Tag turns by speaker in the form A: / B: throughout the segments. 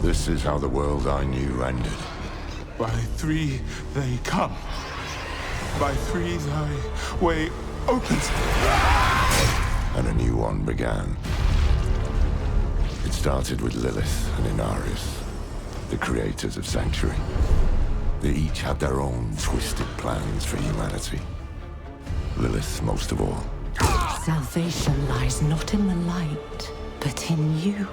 A: This is how the world I knew ended.
B: By three they come. By three thy way opens.
A: And a new one began. It started with Lilith and Inarius, the creators of Sanctuary. They each had their own twisted plans for humanity. Lilith most of all.
C: Salvation lies not in the light, but in you.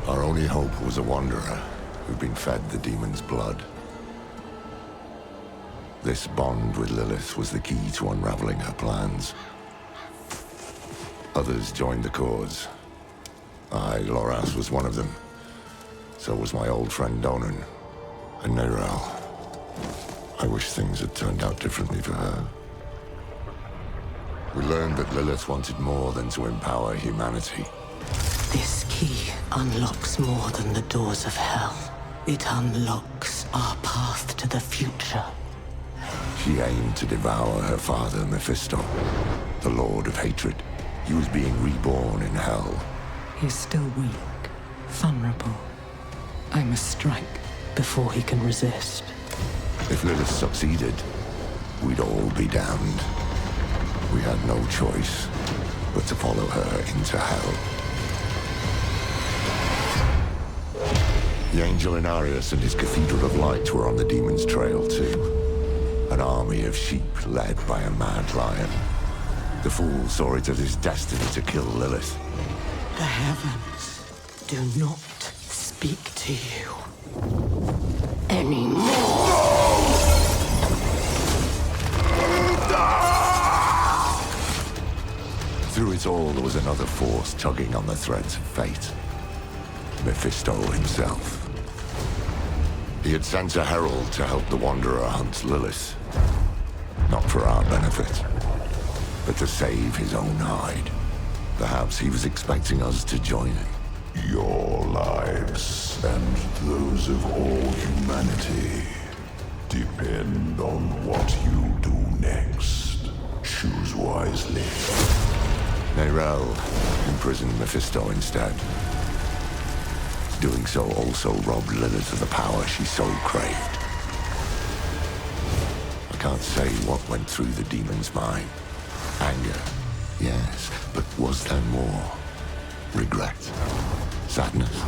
A: Our only hope was a wanderer who'd been fed the demon's blood. This bond with Lilith was the key to unraveling her plans. Others joined the cause. I, Loras, was one of them. So was my old friend Donan, and Neyrelle. I wish things had turned out differently for her. We learned that Lilith wanted more than to empower humanity.
C: This key unlocks more than the doors of hell. It unlocks our path to the future.
A: She aimed to devour her father, Mephisto, the Lord of Hatred. He was being reborn in hell.
C: He's still weak, vulnerable. I must strike before he can resist.
A: If Lilith succeeded, we'd all be damned. We had no choice but to follow her into hell. The Angel Inarius and his Cathedral of Light were on the demon's trail too. An army of sheep led by a mad lion. The fool saw it as his destiny to kill Lilith.
C: The heavens do not speak to you anymore.
A: Through it all, there was another force tugging on the threads of fate. Mephisto himself. He had sent a herald to help the Wanderer hunt Lilith. Not for our benefit, but to save his own hide. Perhaps he was expecting us to join him.
D: Your lives and those of all humanity depend on what you do next. Choose wisely.
A: Neyrelle imprisoned Mephisto instead. Doing so also robbed Lilith of the power she so craved. I can't say what went through the demon's mind. Anger, yes, but was there more? Regret? Sadness?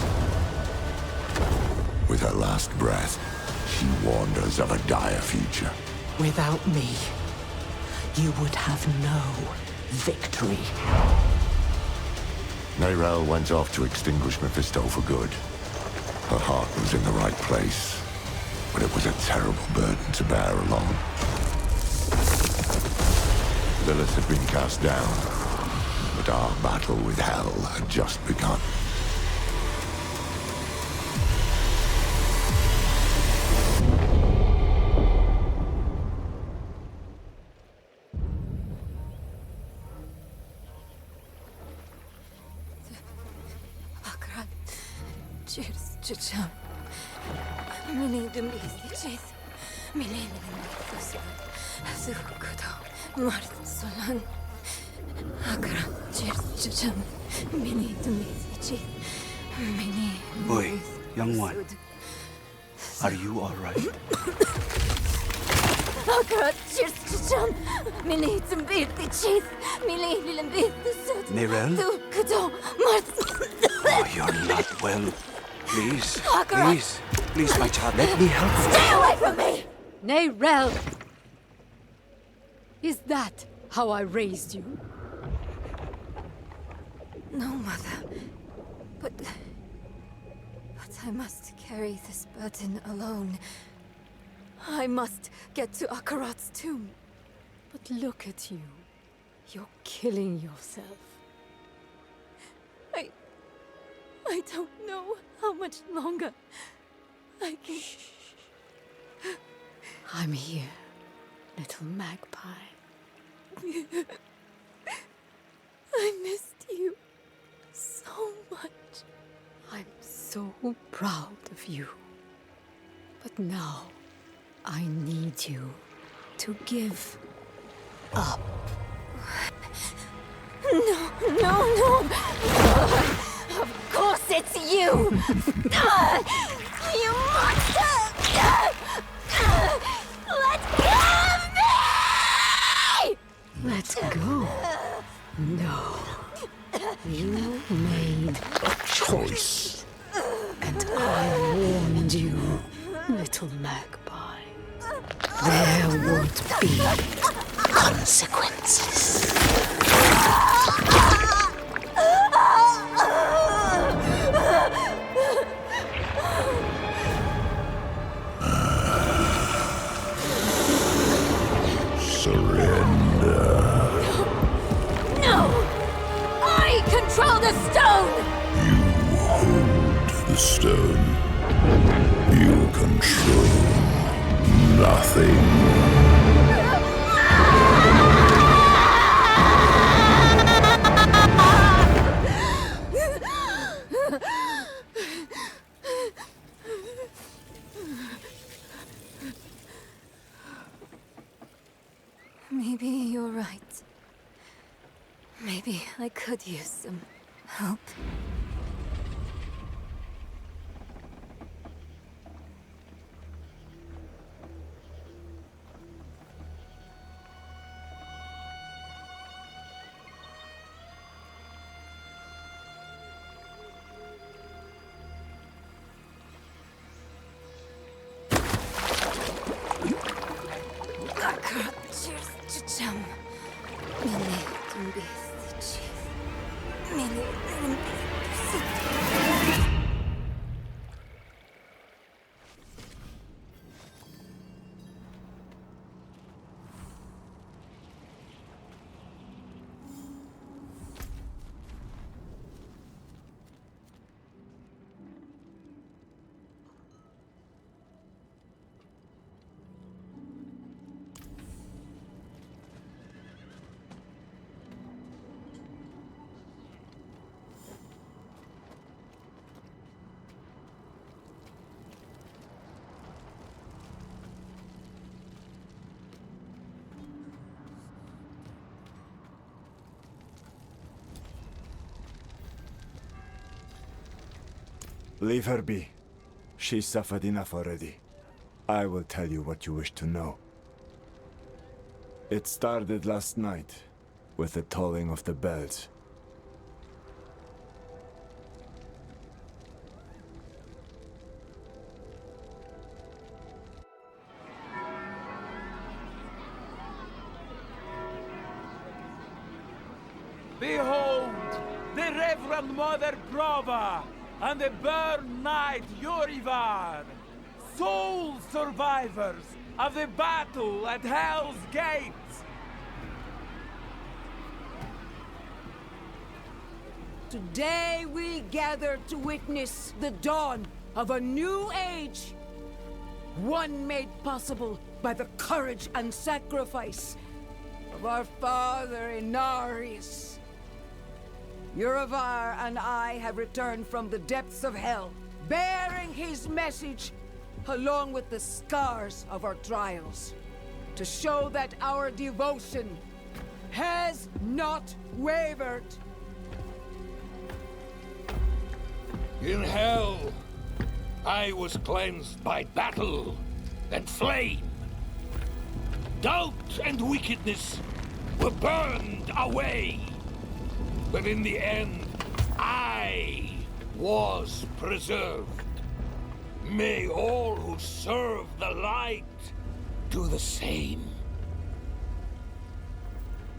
A: With her last breath, she warned us of a dire future.
C: Without me, you would have no victory.
A: Neyrelle went off to extinguish Mephisto for good. Her heart was in the right place, but it was a terrible burden to bear alone. Lilith had been cast down, but our battle with hell had just begun.
E: Çiçeğim, beni dinleyeceğiz. Beni dinleyeceğiz. Sıkıda, mart solan. Akran, çiçeğim, beni dinleyeceğiz. Beni.
F: Boy, young one, are you all right?
E: Akran, çiçeğim, beni dinleyeceğiz. Beni dinleyeceğiz.
F: Neyrelle?
E: Sıkıda, mart.
F: Oh, you're not well. Please, please, my child, let me help you.
E: Stay away from me!
G: Neyrelle! Is that how I raised you?
E: No, Mother. But I must carry this burden alone. I must get to Akarat's tomb.
G: But look at you. You're killing yourself.
E: I don't know how much longer I can...
G: I'm here, little magpie.
E: I missed you so much.
G: I'm so proud of you. But now, I need you to give up.
E: No. Of course it's you! You monster! Let go of me!
G: Let go. No. You made a choice. And I warned you, little magpie. There would be consequences.
D: Surrender.
E: No! I control the stone!
D: You hold the stone. You control nothing.
E: Maybe you're right. Maybe I could use some help.
H: Leave her be. She suffered enough already. I will tell you what you wish to know. It started last night, with the tolling of the bells.
I: Behold, the Reverend Mother Prova and the Burn Knight Yorivar, sole survivors of the battle at Hell's Gate.
J: Today we gather to witness the dawn of a new age. One made possible by the courage and sacrifice of our father Inarius. Yorivar and I have returned from the depths of hell, bearing his message along with the scars of our trials, to show that our devotion has not wavered.
K: In hell, I was cleansed by battle and flame. Doubt and wickedness were burned away. But in the end, I was preserved. May all who serve the light do the same.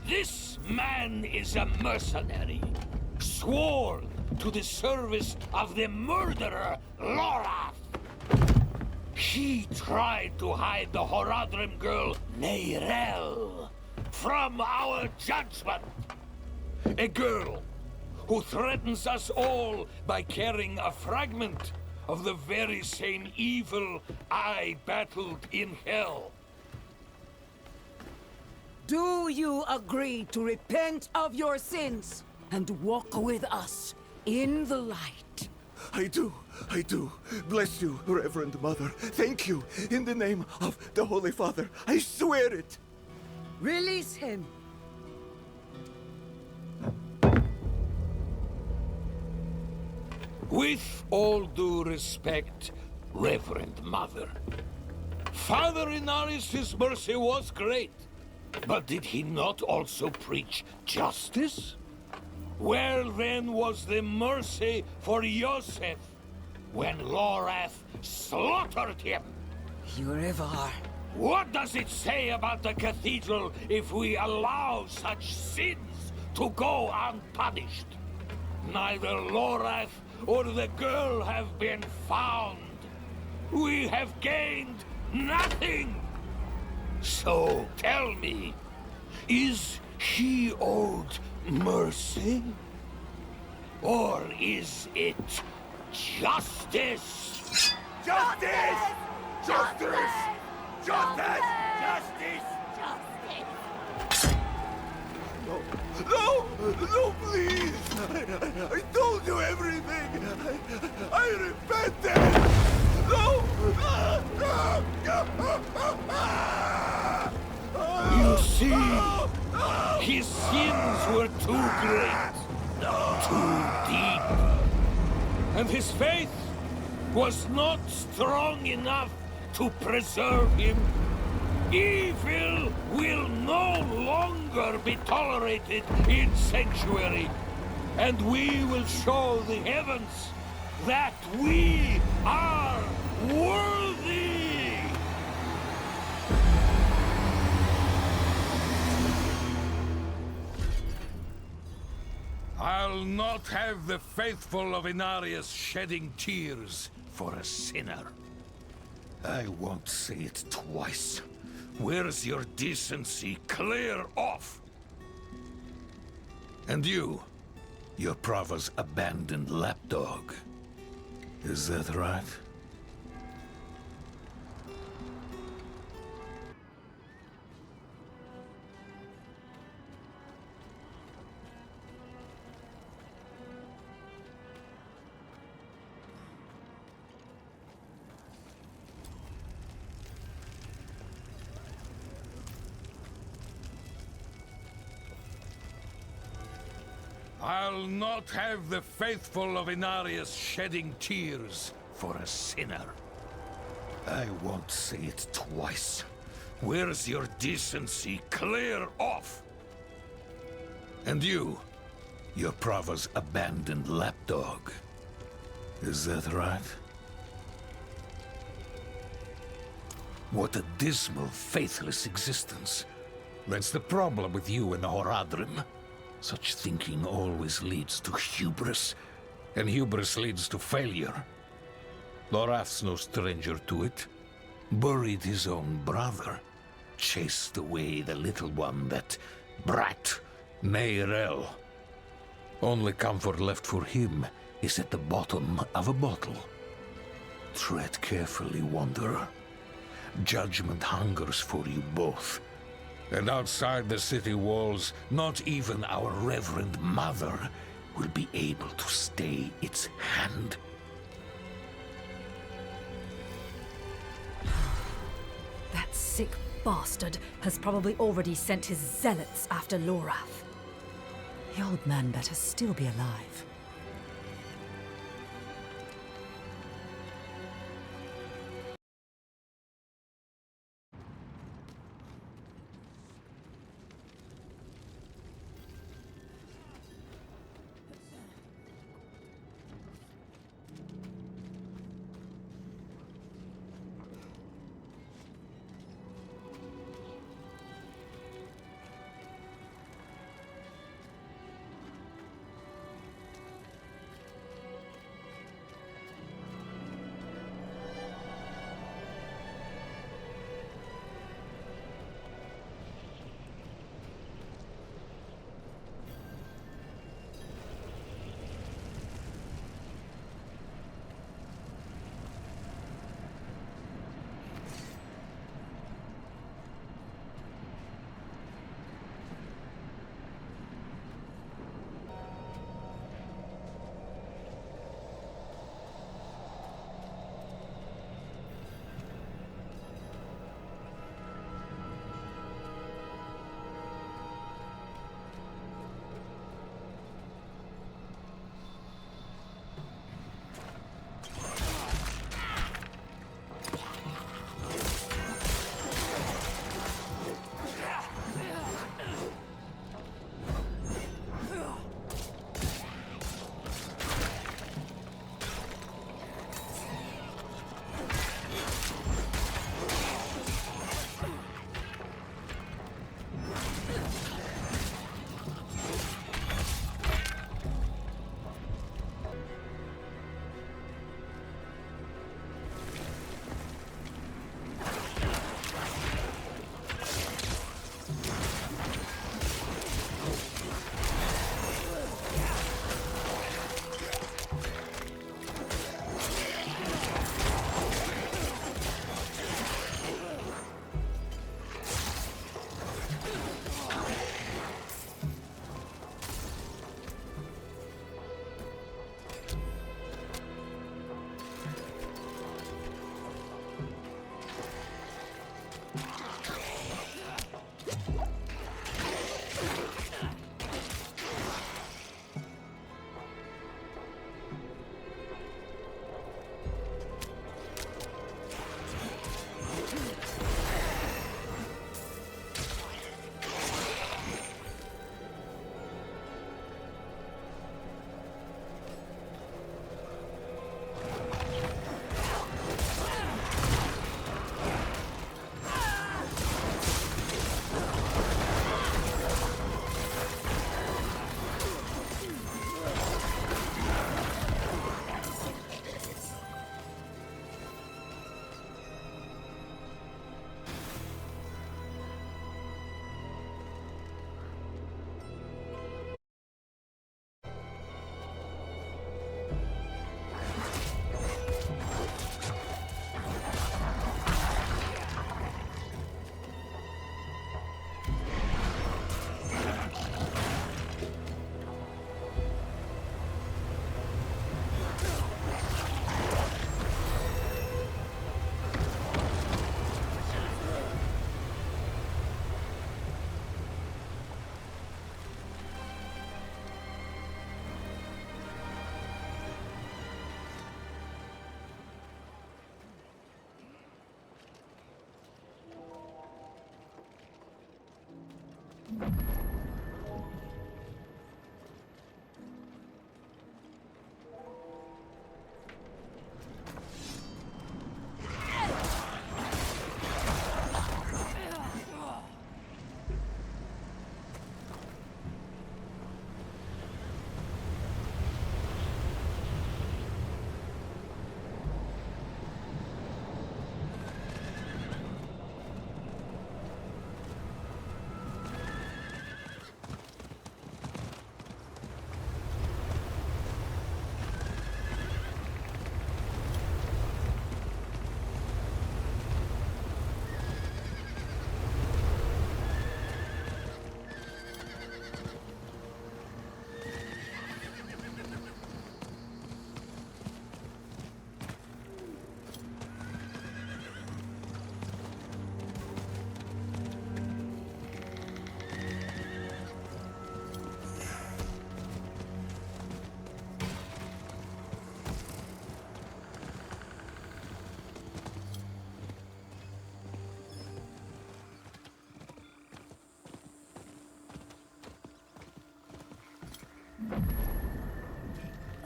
K: This man is a mercenary, sworn to the service of the murderer, Lorath. He tried to hide the Horadrim girl, Neyrel, from our judgment. A girl who threatens us all by carrying a fragment of the very same evil I battled in hell.
J: Do you agree to repent of your sins and walk with us in the light?
L: I do. Bless you, Reverend Mother. Thank you. In the name of the Holy Father, I swear it.
J: Release him.
K: With all due respect, Reverend Mother, Father Inarius' mercy was great, but did he not also preach justice? Where then was the mercy for Yosef when Lorath slaughtered him?
J: Erevar.
K: What does it say about the cathedral if we allow such sins to go unpunished? Neither Lorath or the girl have been found. We have gained nothing. So tell me, is he owed mercy? Or is it justice?
L: Justice! Justice! Justice! Justice! No! No, please! I told you everything! I repented! No!
K: You see, his sins were too great, too deep. And his faith was not strong enough to preserve him. Evil will no longer be tolerated in Sanctuary, and we will show the heavens that we are worthy! I'll not have the faithful of Inarius shedding tears for a sinner. I won't say it twice. Where's your decency? Clear off! And you, your Prava's abandoned lapdog. Is that right? I'll not have the faithful of Inarius shedding tears for a sinner. I won't say it twice. Where's your decency? Clear off! And you, your Prava's abandoned lapdog. Is that right? What a dismal, faithless existence. That's the problem with you and Horadrim. Such thinking always leads to hubris, and hubris leads to failure. Lorath's no stranger to it. Buried his own brother. Chased away the little one, that brat, Neyrel. Only comfort left for him is at the bottom of a bottle. Tread carefully, Wanderer. Judgment hungers for you both. And outside the city walls, not even our Reverend Mother will be able to stay its hand.
G: That sick bastard has probably already sent his zealots after Lorath. The old man better still be alive.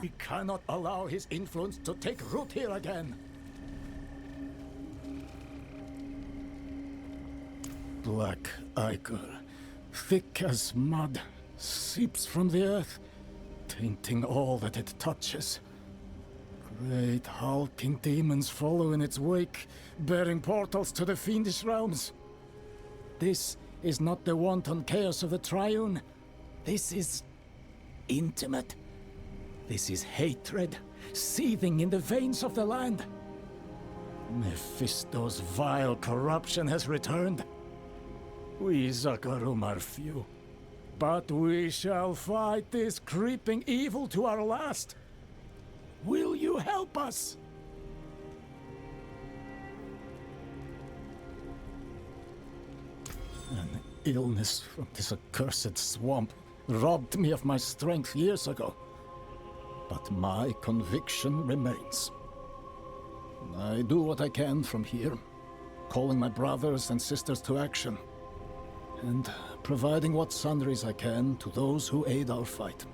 M: We cannot allow his influence to take root here again. Black ichor, thick as mud, seeps from the earth, tainting all that it touches. Great hulking demons follow in its wake, bearing portals to the fiendish realms. This is not the wanton chaos of the Triune. This is intimate. This is hatred, seething in the veins of the land. Mephisto's vile corruption has returned. We Zakarum are few, but we shall fight this creeping evil to our last. Will you help us? An illness from this accursed swamp robbed me of my strength years ago. But my conviction remains. I do what I can from here, calling my brothers and sisters to action, and providing what sundries I can to those who aid our fight.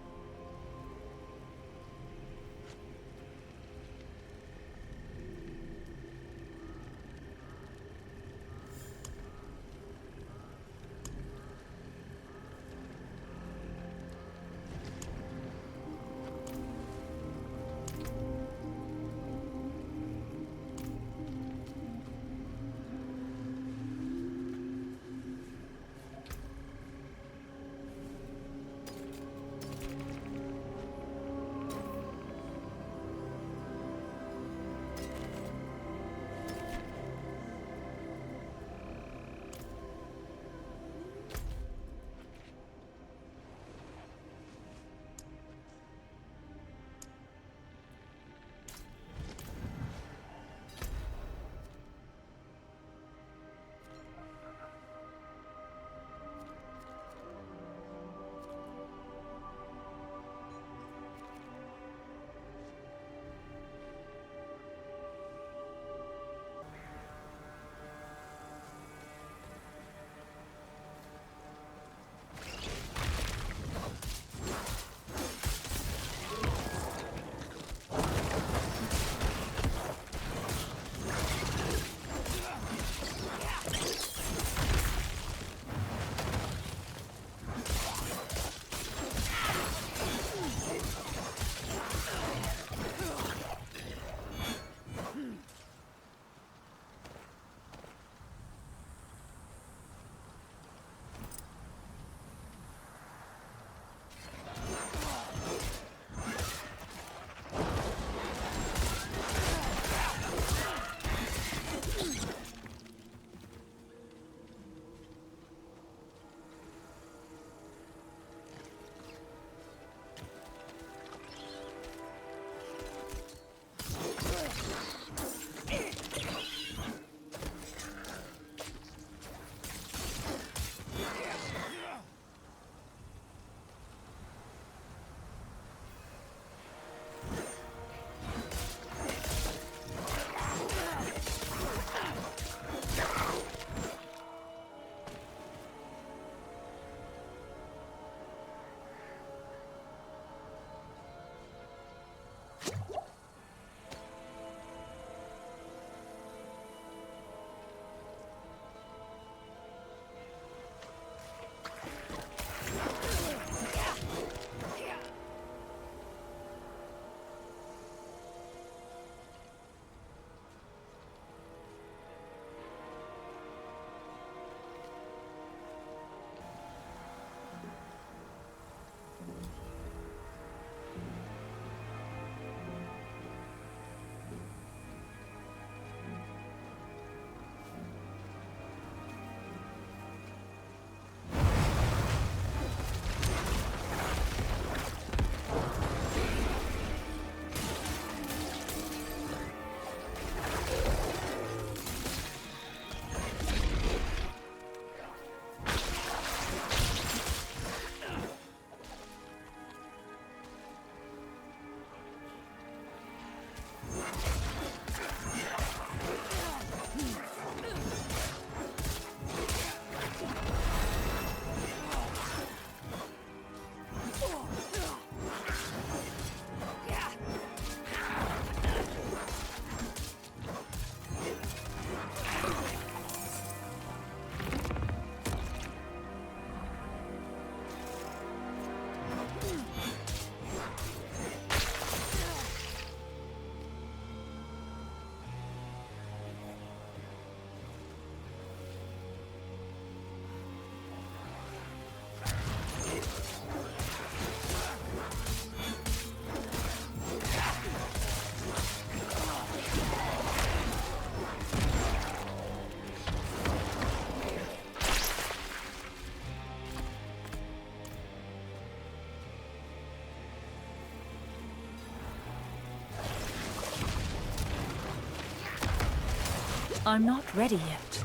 G: I'm not ready yet.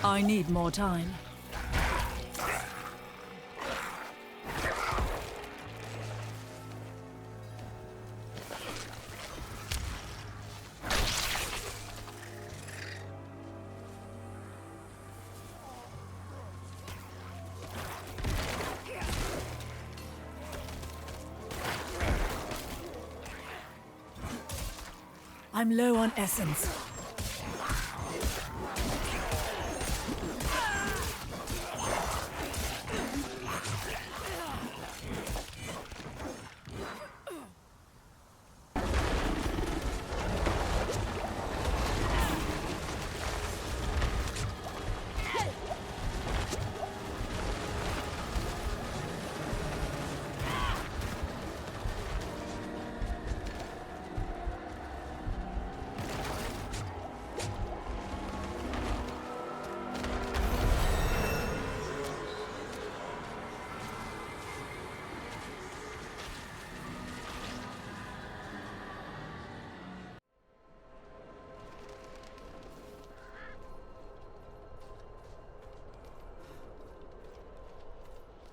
G: I need more time. I'm low on essence.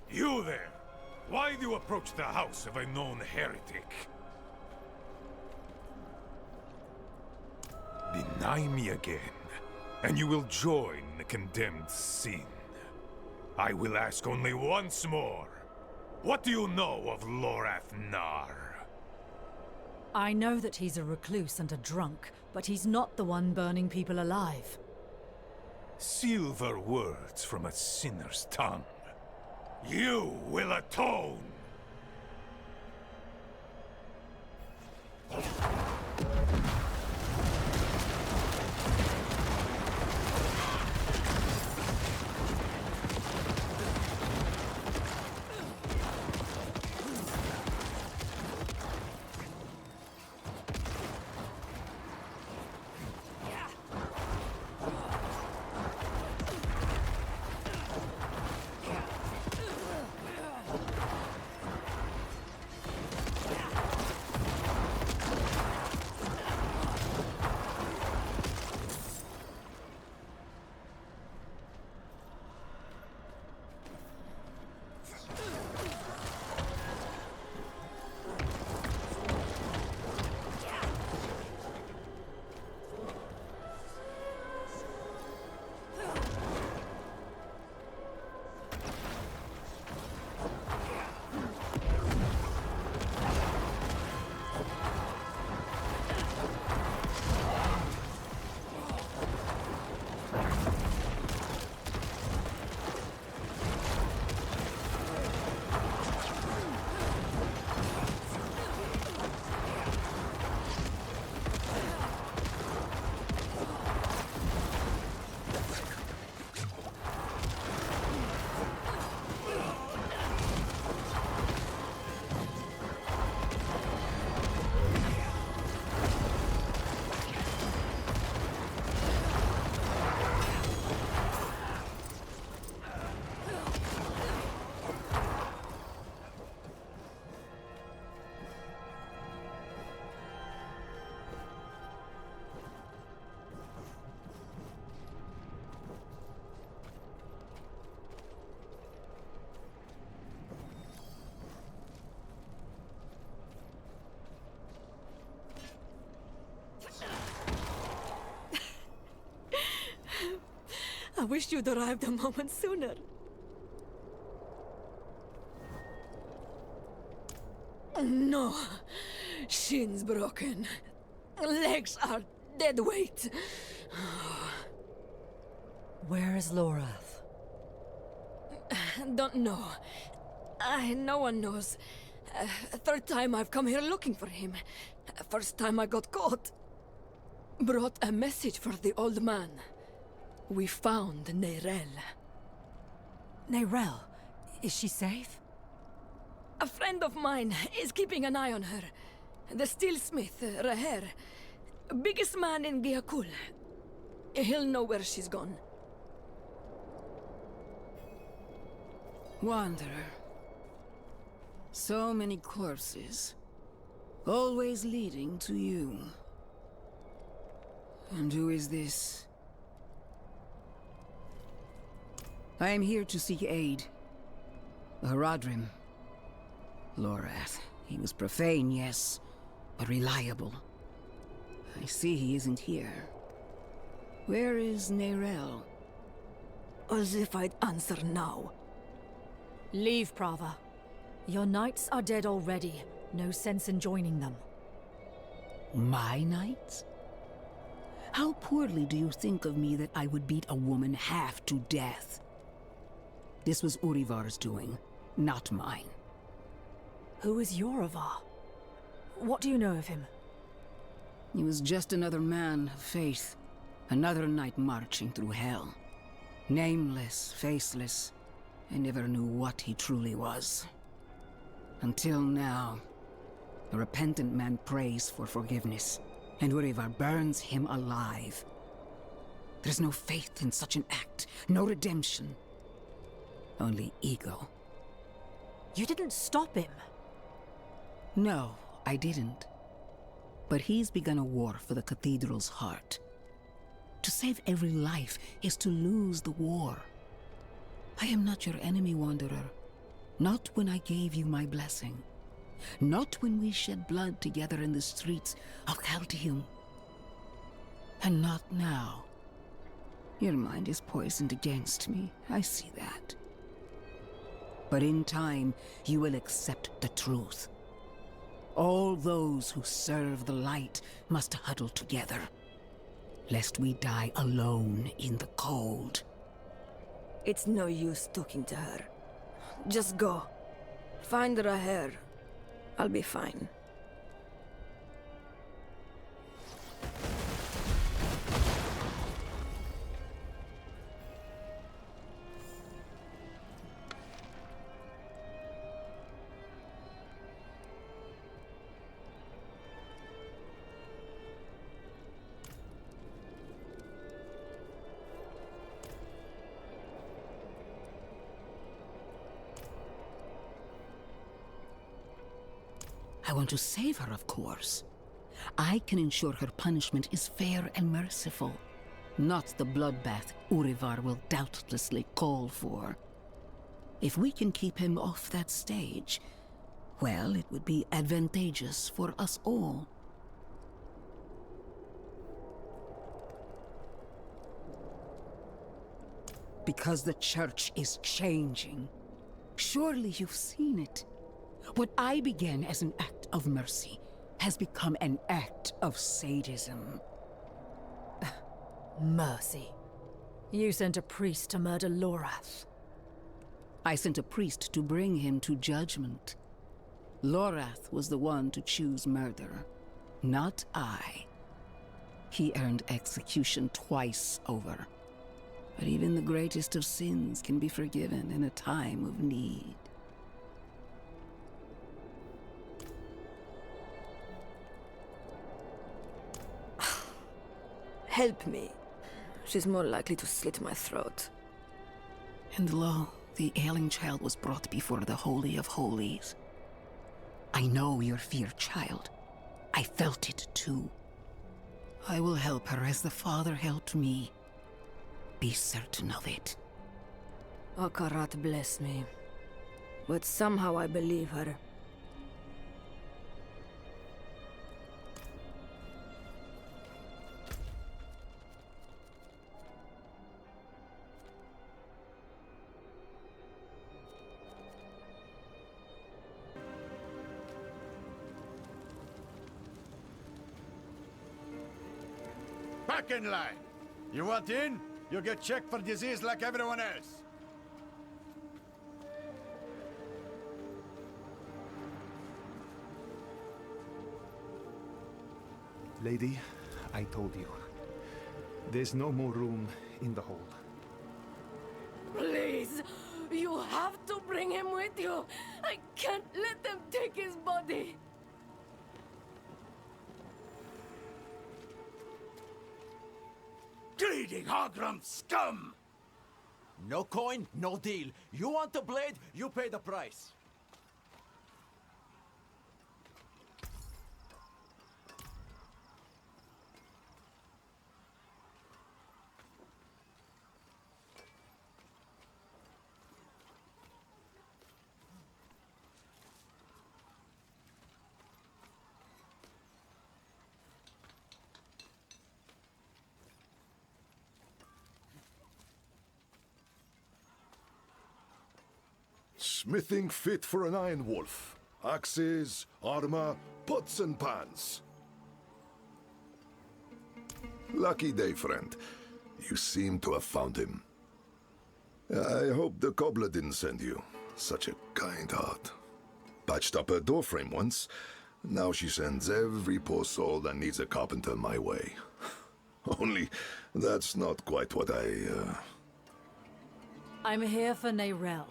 N: You there! Why do you approach the house of a known heretic? Deny me again, and you will join the condemned sin. I will ask only once more. What do you know of Lorath Nar?
G: I know that he's a recluse and a drunk, but he's not the one burning people alive.
N: Silver words from a sinner's tongue. You will atone!
E: I wish you'd arrived a moment sooner. No. Shins broken. Legs are dead weight.
G: Where is Lorath?
E: Don't know. No one knows. Third time I've come here looking for him. First time I got caught. Brought a message for the old man. We found Neyrelle.
G: Neyrelle? Is she safe?
E: A friend of mine is keeping an eye on her. The steelsmith, Raher. Biggest man in Giakul. He'll know where she's gone.
J: Wanderer, So many corpses. Always leading to you. And who is this? I am here to seek aid. Haradrim. Lorath. He was profane, yes, but reliable. I see he isn't here. Where is Neyrelle?
E: As if I'd answer now.
G: Leave, Prava. Your knights are dead already. No sense in joining them.
J: My knights? How poorly do you think of me that I would beat a woman half to death? This was Urivar's doing, not mine.
G: Who is Urivar? What do you know of him?
J: He was just another man of faith. Another knight marching through hell. Nameless, faceless. I never knew what he truly was. Until now. A repentant man prays for forgiveness, and Urivar burns him alive. There's no faith in such an act, no redemption. Only ego.
G: You didn't stop him.
J: No, I didn't. But he's begun a war for the cathedral's heart. To save every life is to lose the war. I am not your enemy, Wanderer. Not when I gave you my blessing. Not when we shed blood together in the streets of Caldeum. And not now. Your mind is poisoned against me, I see that. But in time, you will accept the truth. All those who serve the light must huddle together, lest we die alone in the cold.
E: It's no use talking to her. Just go. Find her a hair. I'll be fine.
J: I want to save her, of course. I can ensure her punishment is fair and merciful, not the bloodbath Urivar will doubtlessly call for. If we can keep him off that stage, well, it would be advantageous for us all. Because the church is changing. Surely you've seen it. What I began as an act of mercy has become an act of sadism.
G: Mercy. You sent a priest to murder Lorath.
J: I sent a priest to bring him to judgment. Lorath was the one to choose murder, not I. He earned execution twice over. But even the greatest of sins can be forgiven in a time of need.
E: Help me. She's more likely to slit my throat.
J: And lo, the ailing child was brought before the Holy of Holies. I know your fear, child. I felt it too. I will help her as the Father helped me. Be certain of it.
E: Akarat bless me. But somehow I believe her.
O: Back in line. You want in? You get checked for disease like everyone else.
P: Lady, I told you. There's no more room in the hold.
E: Please! You have to bring him with you! I can't let them take his body!
K: Greedy Hogrum scum!
Q: No coin, no deal. You want the blade, you pay the price. Smithing fit for an Iron Wolf. Axes, armor, pots and pans. Lucky day, friend. You seem to have found him. I hope the cobbler didn't send you. Such a kind heart. Patched up her doorframe once. Now she sends every poor soul that needs a carpenter my way. Only, that's not quite what
G: I'm here for Neyrelle.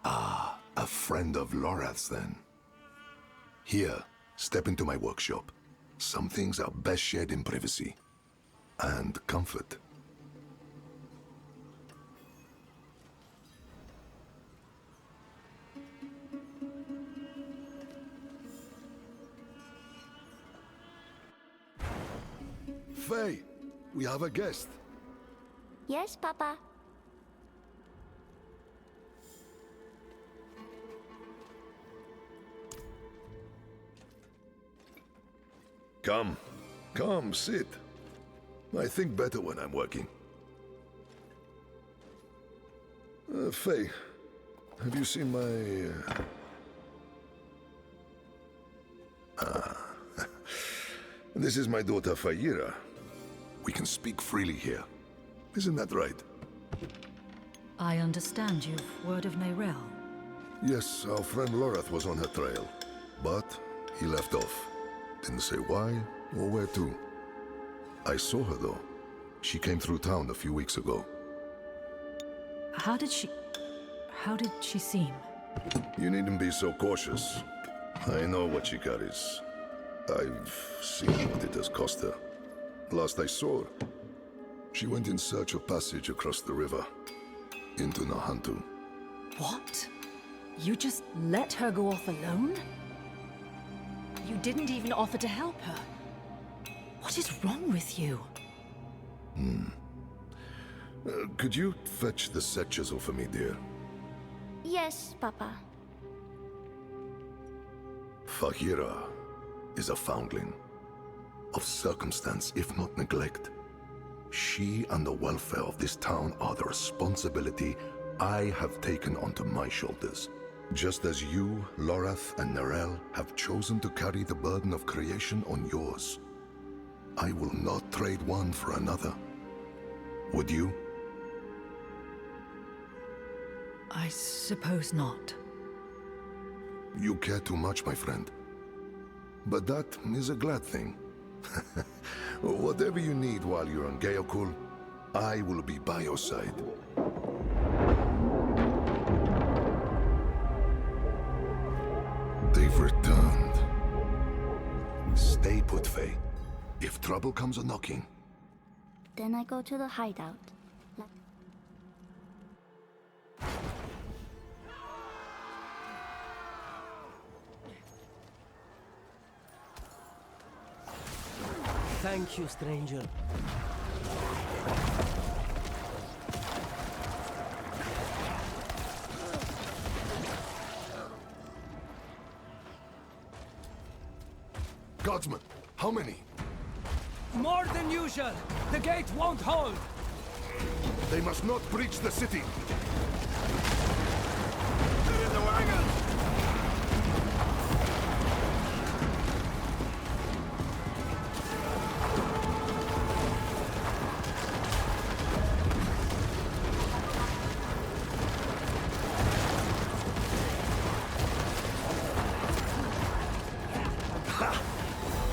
Q: Ah, a friend of Lorath's then. Here, step into my workshop. Some things are best shared in privacy. And comfort. Faye, we have a guest.
R: Yes, Papa.
Q: Come, sit. I think better when I'm working. Faye, have you seen my... This is my daughter, Fayira. We can speak freely here. Isn't that right?
G: I understand you've word of Neyrelle.
Q: Yes, our friend Lorath was on her trail. But he left off. Didn't say why or where to. I saw her though. She came through town a few weeks ago.
G: How did she seem?
Q: You needn't be so cautious. I know what she carries. I've seen what it has cost her. Last I saw her, she went in search of passage across the river, into Nahantu.
G: What? You just let her go off alone? You didn't even offer to help her. What is wrong with you?
Q: Could you fetch the set chisel for me, dear?
R: Yes, Papa.
Q: Fahira is a foundling. Of circumstance, if not neglect. She and the welfare of this town are the responsibility I have taken onto my shoulders. Just as you, Lorath, and Neyrelle have chosen to carry the burden of creation on yours. I will not trade one for another. Would you?
G: I suppose not.
Q: You care too much, my friend. But that is a glad thing. Whatever you need while you're on Geokul, I will be by your side. They've returned. Stay put, Faye. If trouble comes a-knocking...
R: Then I go to the hideout.
S: Thank you, stranger.
Q: Guardsmen, how many?
I: More than usual. The gate won't hold.
Q: They must not breach the city.
O: Get in the wagon!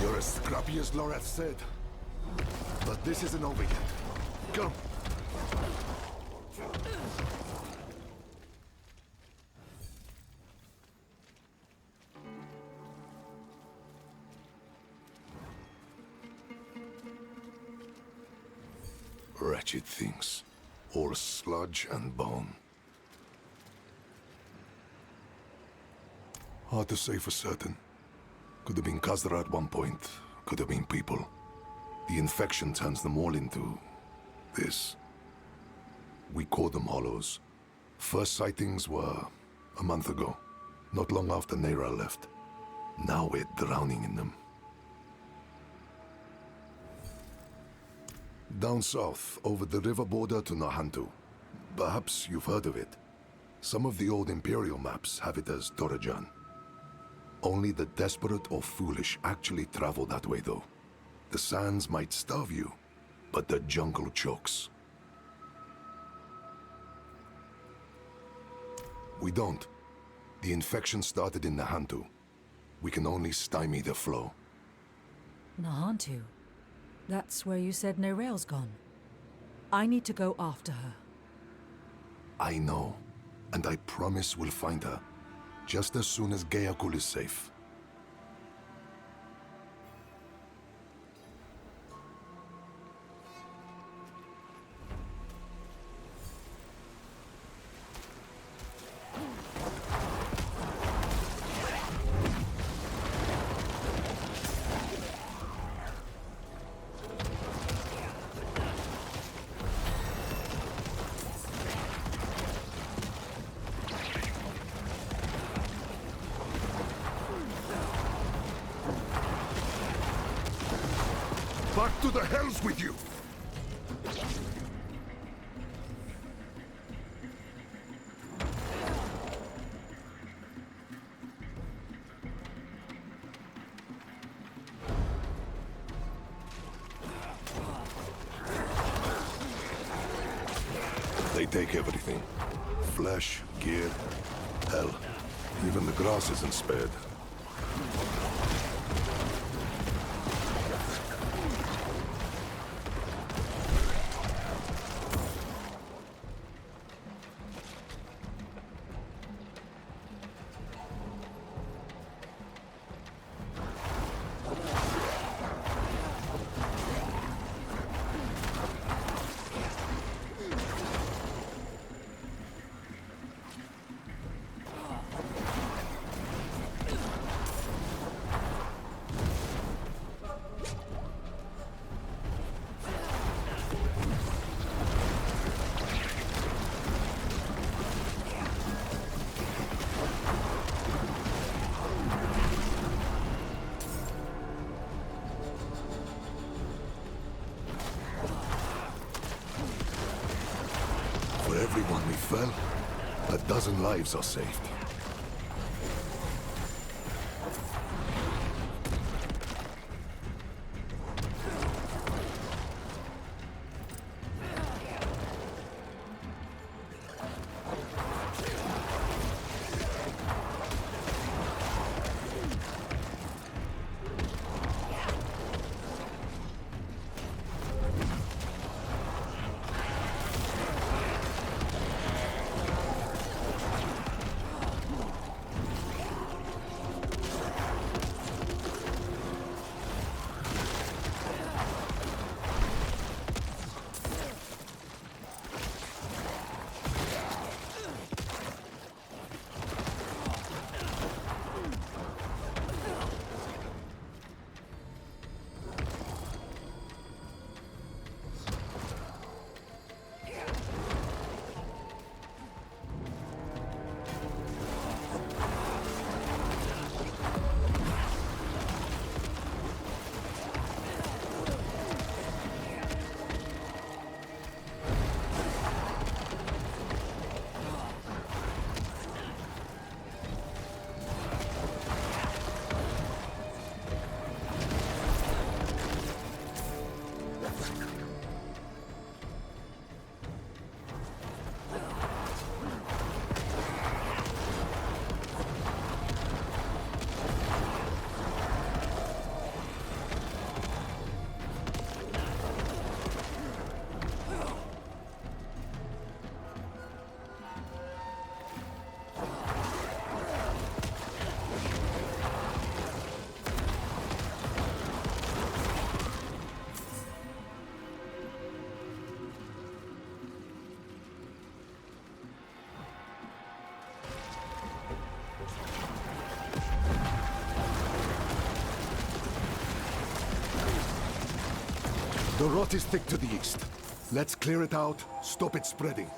Q: You're as scrappy as Lorath said. But this isn't over yet. Come. Wretched things. All sludge and bone. Hard to say for certain. Could have been Khazra at one point. Could have been people. The infection turns them all into... this. We call them hollows. First sightings were a month ago. Not long after Neyrelle left. Now we're drowning in them. Down south, over the river border to Nahantu. Perhaps you've heard of it. Some of the old Imperial maps have it as Dorajan. Only the desperate or foolish actually travel that way, though. The sands might starve you, but the jungle chokes. We don't. The infection started in Nahantu. We can only stymie the flow.
G: Nahantu? That's where you said Nereal's gone. I need to go after her.
Q: I know, and I promise we'll find her, just as soon as Gayakul is safe.
A: Back to the hells with you!
Q: They take everything. Flesh, gear, hell. Even the grass isn't spared. For everyone we fell, a dozen lives are saved. The rot is thick to the east. Let's clear it out, stop it spreading.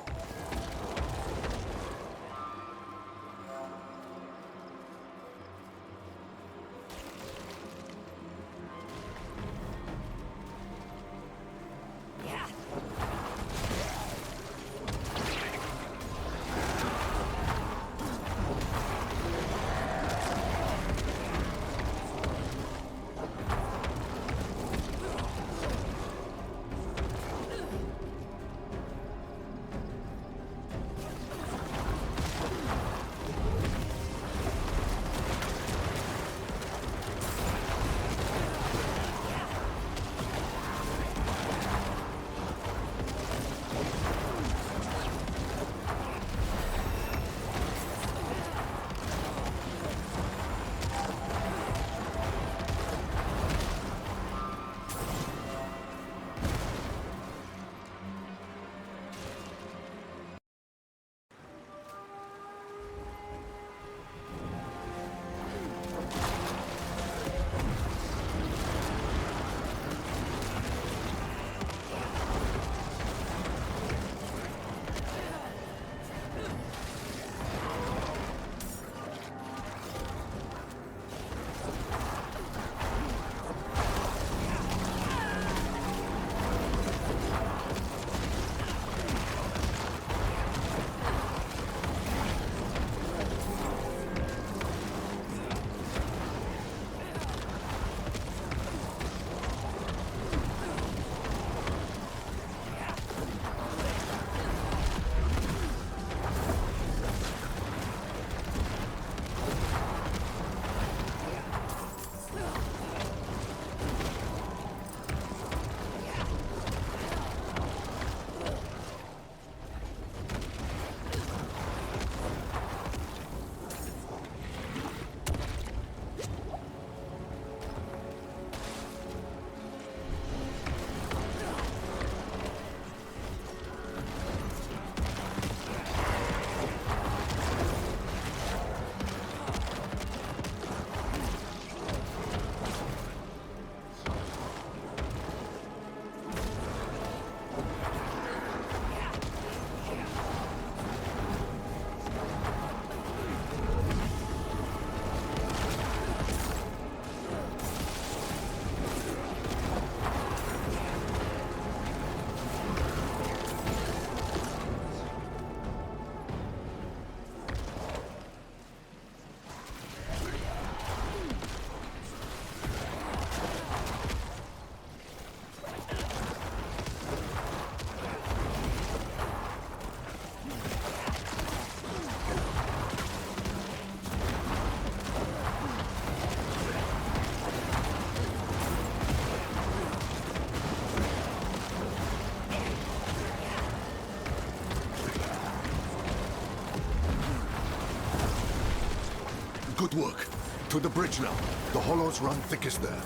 Q: Good work. To the bridge now. The hollows run thickest there.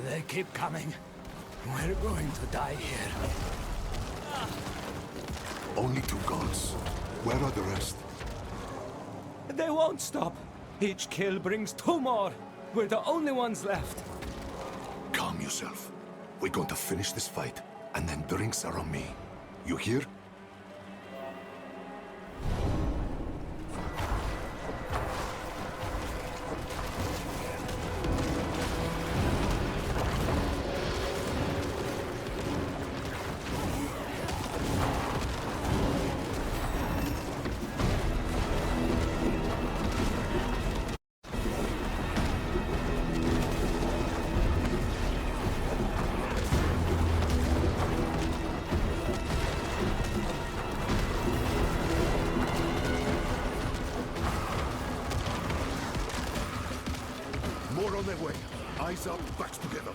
I: They keep coming. We're going to die here.
Q: Only 2 gods. Where are the rest?
I: They won't stop. Each kill brings 2 more. We're the only ones left.
Q: Calm yourself. We're going to finish this fight, and then drinks are on me. You hear? More on their way. Eyes up, backs together.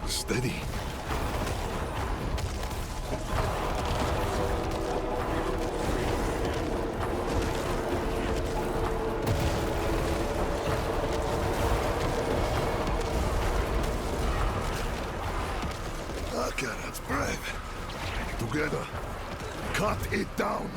Q: Steady. Okay, that's brave. Together. Cut it down.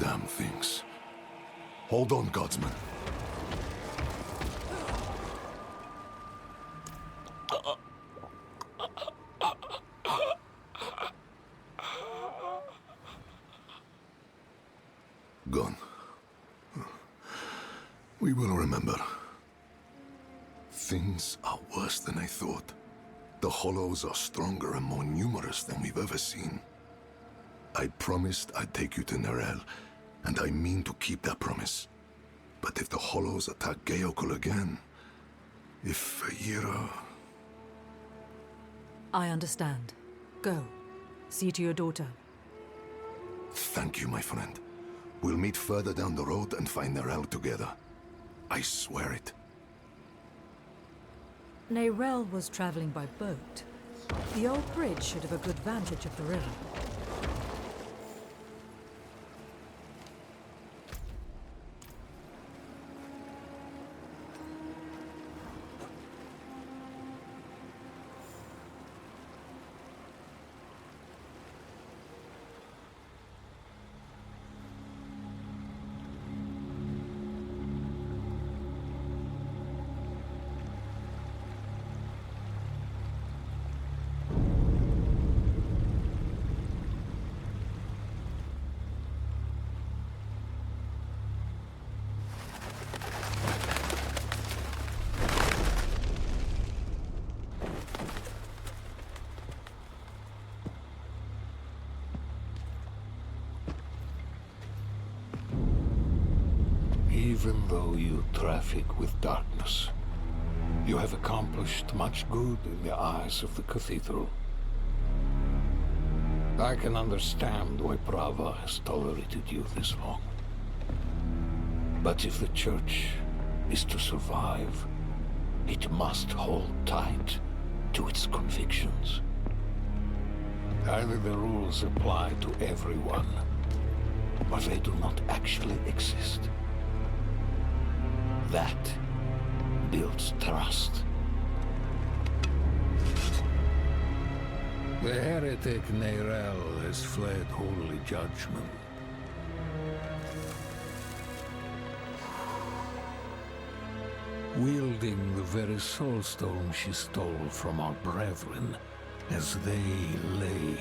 Q: Damn things. Hold on, Godsman. Gone. We will remember. Things are worse than I thought. The Hollows are stronger and more numerous than we've ever seen. I promised I'd take you to Nerel, and I mean to keep that promise. But if the Hollows attack Geokul again, if Ira...
G: I understand. Go. See to your daughter.
Q: Thank you, my friend. We'll meet further down the road and find Nerel together. I swear it.
G: Nerel was traveling by boat. The old bridge should have a good vantage of the river.
K: Even though you traffic with darkness, you have accomplished much good in the eyes of the Cathedral. I can understand why Brava has tolerated you this long. But if the Church is to survive, it must hold tight to its convictions. Either the rules apply to everyone, or they do not actually exist. That builds trust. The heretic Neyrel has fled holy judgment. Wielding the very soulstone she stole from our brethren as they lay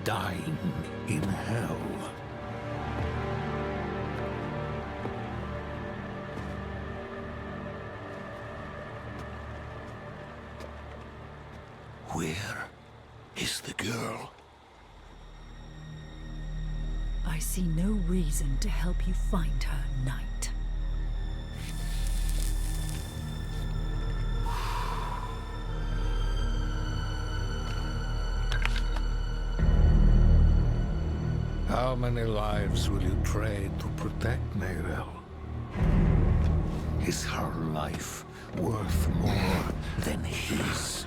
K: dying in hell. Where is the girl?
G: I see no reason to help you find her, Knight.
K: How many lives will you trade to protect Neyrel? Is her life worth more than his?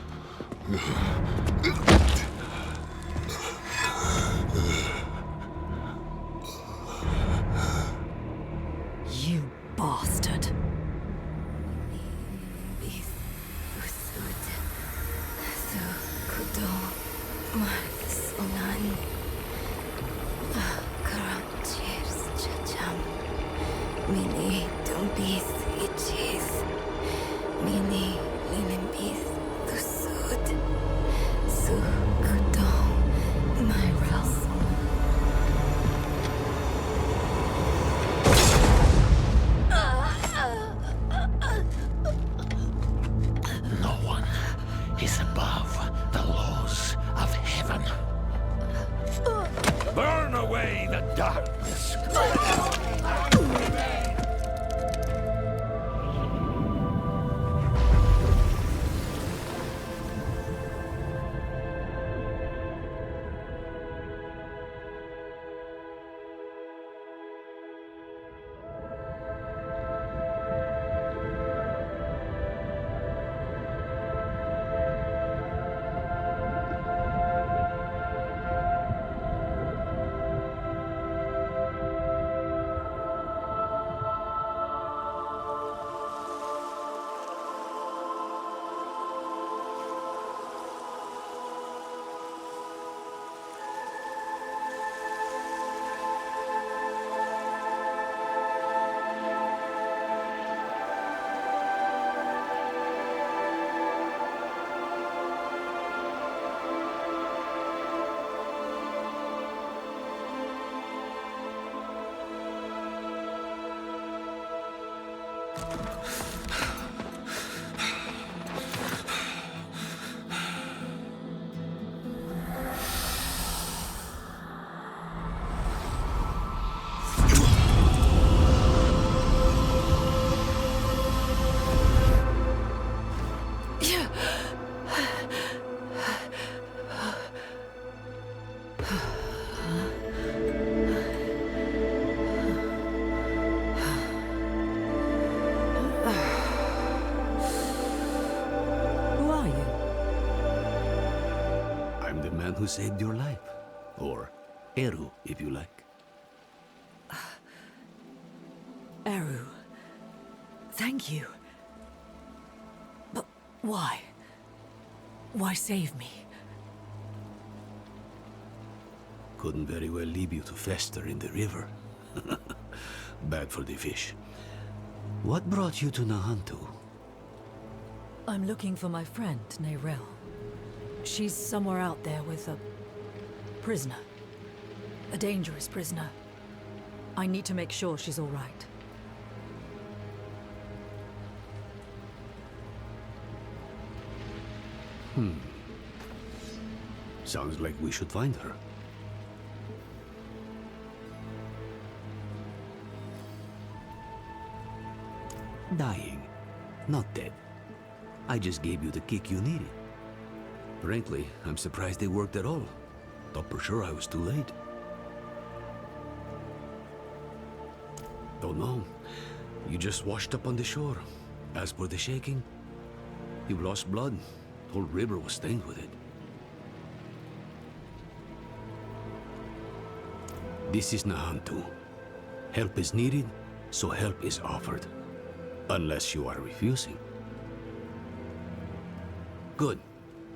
G: You bastard.
T: Mini dumbis itches. Mini linimbis tusud. Sukudon my ras.
K: No one is above the laws of heaven. Burn away the darkness.
F: Who saved your life. Or Eru, if you like.
G: Eru. Thank you. But why? Why save me?
F: Couldn't very well leave you to fester in the river. Bad for the fish. What brought you to Nahantu?
G: I'm looking for my friend, Neyrel. She's somewhere out there with a prisoner. A dangerous prisoner. I need to make sure she's all right.
F: Sounds like we should find her. Dying, not dead. I just gave you the kick you needed. Frankly, I'm surprised they worked at all. Thought for sure I was too late. Don't know. You just washed up on the shore. As for the shaking, you lost blood. The whole river was stained with it. This is Nahantu. Help is needed, so help is offered. Unless you are refusing. Good.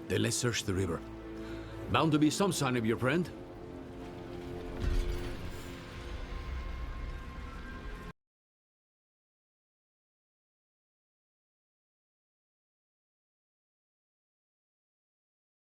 F: Then let's search the river. Bound to be some sign of your friend.